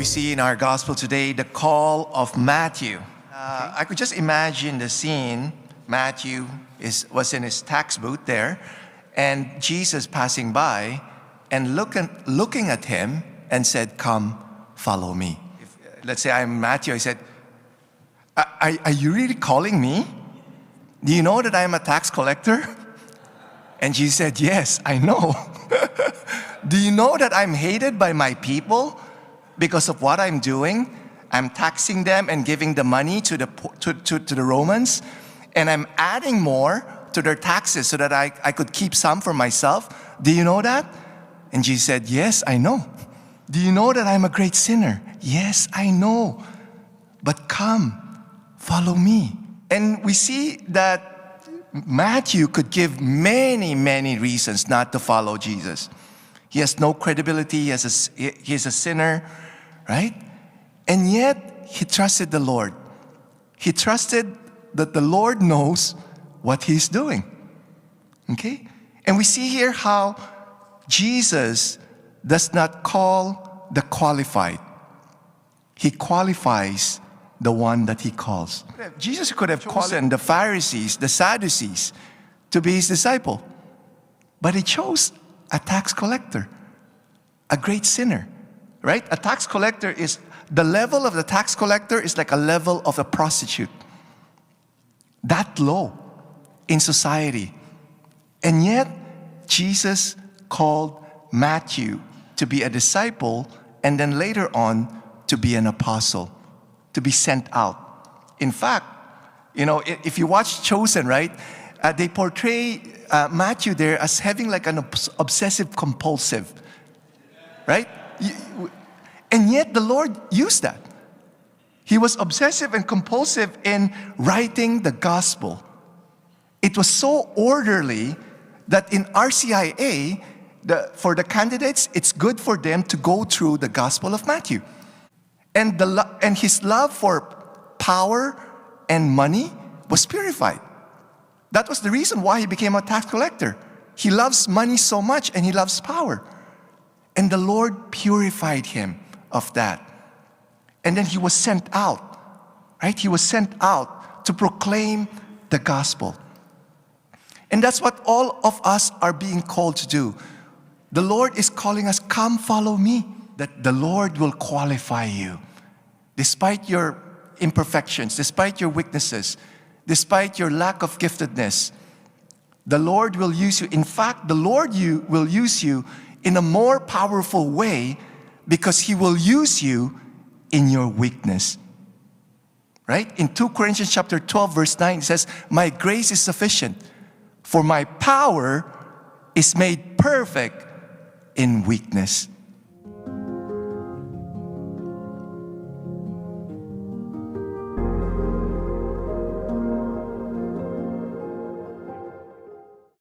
we see in our gospel today the call of Matthew. I could just imagine the scene. Matthew was in his tax booth there, and Jesus passing by and looking at him and said, "Come, follow me." Let's say I'm Matthew. I said, are you really calling me? Do you know that I'm a tax collector? And Jesus said, "Yes, I know." Do you know that I'm hated by my people because of what I'm doing? I'm taxing them and giving the money to the Romans, and I'm adding more to their taxes so that I could keep some for myself. Do you know that? And Jesus said, "Yes, I know." Do you know that I'm a great sinner? Yes, I know. But come, follow me. And we see that Matthew could give many, many reasons not to follow Jesus. He has no credibility. He is a sinner, right? And yet, he trusted the Lord. He trusted that the Lord knows what he's doing. Okay? And we see here how Jesus does not call the qualified. He qualifies the one that he calls. Jesus could have chosen the Pharisees, the Sadducees, to be his disciple. But he chose a tax collector, a great sinner, right? A tax collector is, the level of the tax collector is like a level of a prostitute. That low in society. And yet, Jesus called Matthew to be a disciple, and then later on to be an apostle, to be sent out. In fact, if you watch Chosen, right, they portray Matthew there as having like an obsessive compulsive, right? And yet the Lord used that. He was obsessive and compulsive in writing the gospel. It was so orderly that in RCIA, for the candidates, it's good for them to go through the Gospel of Matthew. And his love for power and money was purified. That was the reason why he became a tax collector. He loves money so much, and he loves power. And the Lord purified him of that. And then he was sent out, right? He was sent out to proclaim the gospel. And that's what all of us are being called to do. The Lord is calling us, "Come, follow me." That the Lord will qualify you. Despite your imperfections, despite your weaknesses, despite your lack of giftedness, the Lord will use you. In fact, the Lord will use you in a more powerful way because he will use you in your weakness. Right? In 2 Corinthians chapter 12, verse 9, it says, "My grace is sufficient, for my power is made perfect in weakness."